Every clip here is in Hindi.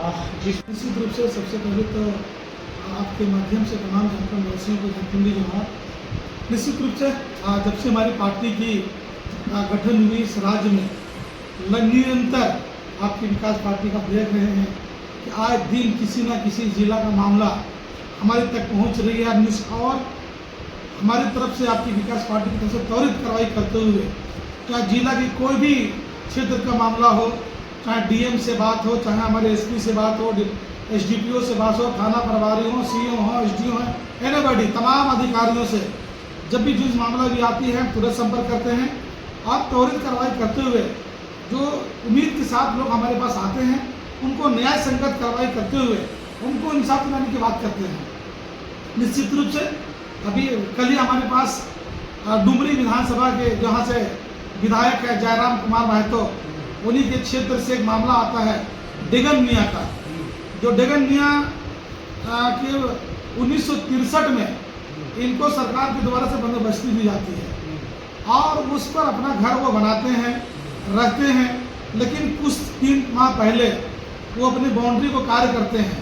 निश्चित रूप से सबसे पहले तो आपके माध्यम से तमाम झारखंड वासियों को झारखंडी जोहार। निश्चित रूप से जब से हमारी पार्टी की गठन हुई इस राज्य में निरंतर आपकी विकास पार्टी का देख रहे हैं कि आए दिन किसी न किसी जिला का मामला हमारे तक पहुंच रही है और हमारी तरफ से आपकी विकास पार्टी की तरफ से त्वरित कार्रवाई करते हुए चाहे जिला की कोई भी क्षेत्र का मामला हो, चाहे डीएम से बात हो, चाहे हमारे एसपी से बात हो, एसडीपीओ से बात हो, थाना प्रभारी हो, सीओ हो, एसडीओ हो, एनीबॉडी तमाम अधिकारियों से जब भी जिस मामला भी आती है तुरंत संपर्क करते हैं और त्वरित कार्रवाई करते हुए जो उम्मीद के साथ लोग हमारे पास आते हैं उनको न्याय संगत कार्रवाई करते हुए उनको इंसाफ दिलाने की बात करते हैं। निश्चित रूप से अभी कल ही हमारे पास डुमरी विधानसभा के जहाँ से विधायक है जयराम कुमार महतो, उन्हीं के क्षेत्र से एक मामला आता है डेगन मियाँ का, जो डेगन मियाँ के 1963 में इनको सरकार के द्वारा से बंदोबस्ती दी जाती है और उस पर अपना घर वो बनाते हैं, रहते हैं, लेकिन कुछ 3 माह पहले वो अपनी बाउंड्री को कार्य करते हैं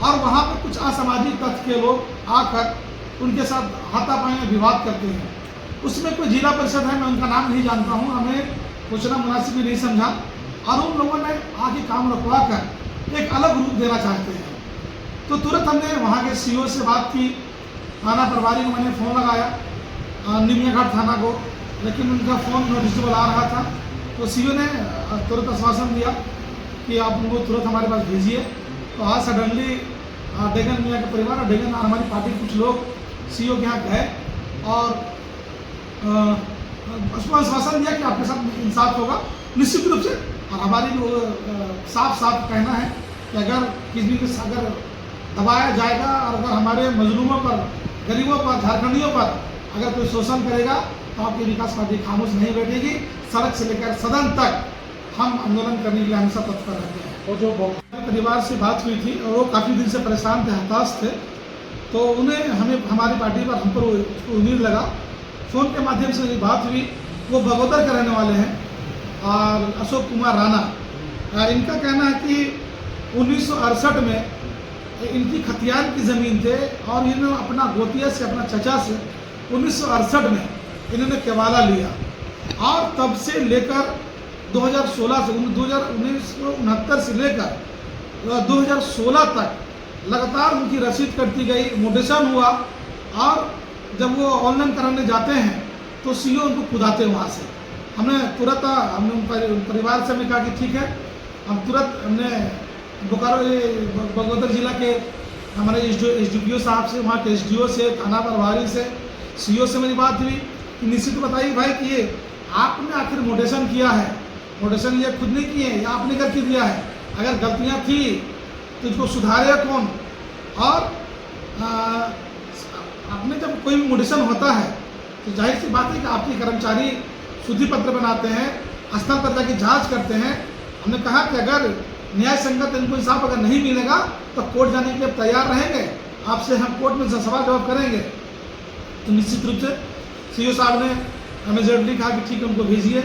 और वहाँ पर कुछ असामाजिक तत्व के लोग आकर उनके साथ हाथापाई में विवाद करते हैं। उसमें कोई जिला परिषद है, मैं उनका नाम नहीं जानता हूँ, हमें पूछना मुनासिब भी नहीं समझा और उन लोगों ने आगे काम रुकवा कर एक अलग रूप देना चाहते हैं। तो तुरंत हमने वहाँ के सीओ से बात की, थाना प्रभारी को मैंने फ़ोन लगाया निमियाघाट थाना को, लेकिन उनका फ़ोन नोटिसेबल आ रहा था। तो सीओ ने तुरंत आश्वासन दिया कि आप उनको तुरंत हमारे पास भेजिए। तो आज सडनली डेगन मियाँ के परिवार और डेगन हमारी पार्टी के कुछ लोग सीओ के यहाँ गए और उसको आश्वासन दिया कि आपके साथ इंसाफ होगा निश्चित रूप से। और हमारी साफ साफ कहना है कि अगर किसी को अगर दबाया जाएगा और अगर हमारे मजलूमों पर, गरीबों पर, झारखंडियों पर अगर कोई शोषण करेगा तो आपकी विकास पार्टी खामोश नहीं बैठेगी। सड़क से लेकर सदन तक हम आंदोलन करने के लिए हमेशा तत्पर रहते हैं। और जो परिवार से बात हुई थी और वो काफ़ी दिन से परेशान थे, हताश थे, तो उन्हें हमें हमारी पार्टी पर हम पर उम्मीद लगा। फ़ोन के माध्यम से बात हुई, वो बगोदर के रहने वाले हैं और अशोक कुमार राणा, इनका कहना है कि 1968 में इनकी खतियान की ज़मीन थे और इन्होंने अपना गोतिया से, अपना चचा से 1968 में इन्होंने केवाला लिया और तब से लेकर 2016 से 1969 से लेकर 2016 तक लगातार उनकी रसीद कटती गई, मोडेशन हुआ और जब वो ऑनलाइन कराने जाते हैं तो सीओ उनको कुदाते वहाँ से। हमने तुरंत उन परिवार से हमने कहा कि ठीक है, हम तुरंत हमने बोकारो बगोदर जिला के हमारे एसडीपीओ साहब से, वहाँ के एसडीओ से, थाना प्रभारी से, सीओ से मेरी बात हुई कि निश्चित बताइए भाई कि ये आपने आखिर मोडेशन किया है, मोडेशन ये खुद नहीं किए या आपने करके दिया है, अगर गलतियाँ थी तो इसको सुधारे कौन। और आपने जब कोई भी मोडेशन होता है तो जाहिर सी बात है कि आपके कर्मचारी शुद्धि पत्र बनाते हैं, स्थल पर जाके जांच करते हैं। हमने कहा कि अगर न्याय संगत इनको इंसाफ अगर नहीं मिलेगा तो कोर्ट जाने के लिए तैयार रहेंगे, आपसे हम कोर्ट में सवाल जवाब करेंगे। तो निश्चित रूप से सीओ साहब ने हमें जरूरी कहा कि ठीक है उनको भेजिए।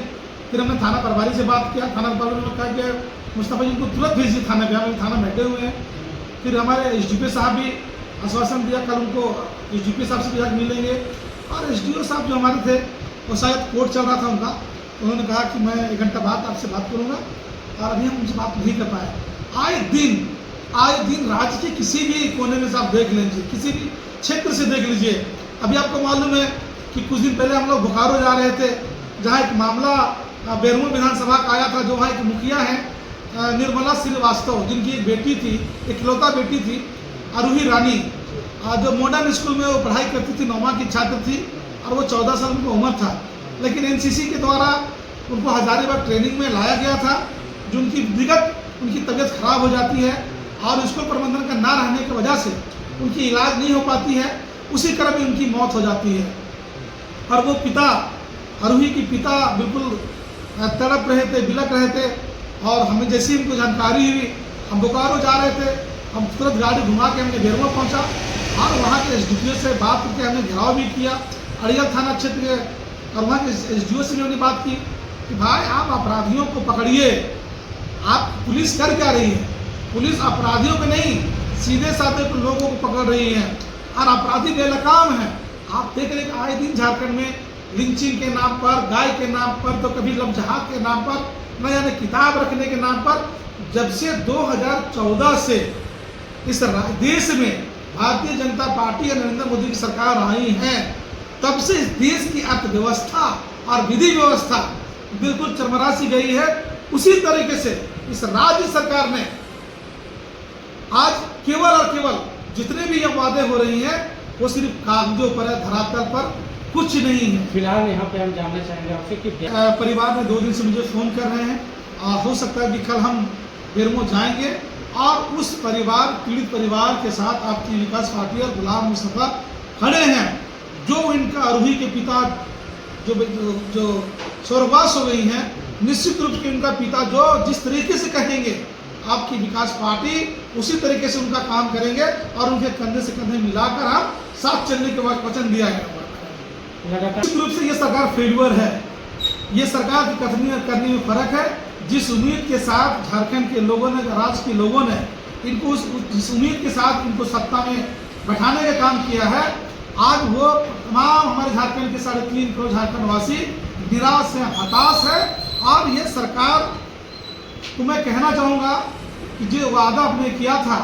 फिर हमने थाना प्रभारी से बात किया, थाना प्रभारी ने कहा कि मुस्तफा जी को तुरंत भेजिए थाना पे, हम थाना बैठे हुए हैं। फिर हमारे एसडीपीओ साहब भी आश्वासन दिया, कल उनको एसडीपीओ साहब से भी जाकर मिलेंगे और एसडीओ साहब जो हमारे थे वो शायद कोर्ट चल रहा था उनका, तो उन्होंने कहा कि मैं 1 घंटा बाद आपसे बात करूँगा और अभी हम उनसे बात नहीं कर पाए। आए दिन राज्य के किसी भी कोने में से आप देख लीजिए, किसी भी क्षेत्र से देख लीजिए। अभी आपको मालूम है कि कुछ दिन पहले हम लोग बोकारो जा रहे थे, जहाँ एक मामला बेरमो विधानसभा का आया था, जो वहाँ एक मुखिया है निर्मला श्रीवास्तव, जिनकी एक बेटी थी, इकलौता बेटी थी अरूही रानी, जो मॉडर्न स्कूल में वो पढ़ाई करती थी, 9वीं की छात्र थी और वो 14 साल की उम्र था। लेकिन एनसीसी के द्वारा उनको हजारीबाग ट्रेनिंग में लाया गया था, जो उनकी उनकी तबीयत खराब हो जाती है और स्कूल प्रबंधन का ना रहने की वजह से उनकी इलाज नहीं हो पाती है, उसी क्रम में उनकी मौत हो जाती है। और वो पिता, अरूही की पिता बिल्कुल तड़प रहे थे, बिलक रहे थे और हमें जैसे ही उनको जानकारी हुई, हम बोकारो जा रहे थे, हम तुरंत गाड़ी घुमा के हमने बेरमो पहुंचा और वहाँ के एसडीपीओ से बात करके हमने घेराव भी किया अड़ियल थाना क्षेत्र के, और वहाँ के एसडीओ से भी हमने बात की कि भाई आप अपराधियों को पकड़िए, आप पुलिस कर क्या रही है, पुलिस अपराधियों को नहीं, सीधे साधे लोगों को पकड़ रही है और अपराधी बेलगाम है। आप देख रहे हैं आए दिन झारखंड में लिंचिंग के नाम पर, गाय के नाम पर, तो कभी लमजहात के नाम पर, न जाने किताब रखने के नाम पर। जब से 2014 से इस देश में भारतीय जनता पार्टी और नरेंद्र मोदी की सरकार आई है, तब से इस देश की अर्थव्यवस्था और विधि व्यवस्था बिल्कुल चरमरा सी गई है। उसी तरीके से इस राज्य सरकार ने आज केवल और केवल जितने भी ये वादे हो रही हैं वो सिर्फ कागजों पर है, धरातल पर कुछ नहीं है। फिलहाल यहाँ पे हम जानना चाहेंगे आपसे कि परिवार ने 2 दिन से मुझे फ़ोन कर रहे हैं, हो सकता है कि कल हम बेरमो जाएंगे और उस परिवार, पीड़ित परिवार के साथ आपकी विकास पार्टी और गुलाम मुस्तफा खड़े हैं। जो इनका आरोही के पिता जो स्वर्गवास हो गई हैं, निश्चित रूप से उनका पिता जो जिस तरीके से कहेंगे आपकी विकास पार्टी उसी तरीके से उनका काम करेंगे और उनके कंधे से कंधे मिलाकर हम साथ चलने के बाद वचन दिया है। निश्चित रूप से ये सरकार फेल्यूर है। ये सरकार की कथनी और करनी में फर्क है। जिस उम्मीद के साथ झारखंड के लोगों ने, राज्य के लोगों ने इनको जिस उम्मीद के साथ इनको सत्ता में बैठाने का काम किया है, आज वो तमाम हमारे झारखंड के 3.5 करोड़ झारखंड वासी निराश है, हताश है। और ये सरकार को मैं कहना चाहूँगा कि जो वादा आपने किया था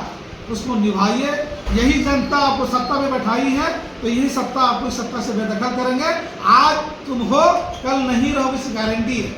उसको निभाइए। यही जनता आपको सत्ता में बैठाई है, तो यही सत्ता आपको इस सत्ता से बेदखल करेंगे। आज तुम हो, कल नहीं रहोगे, इसकी गारंटी है।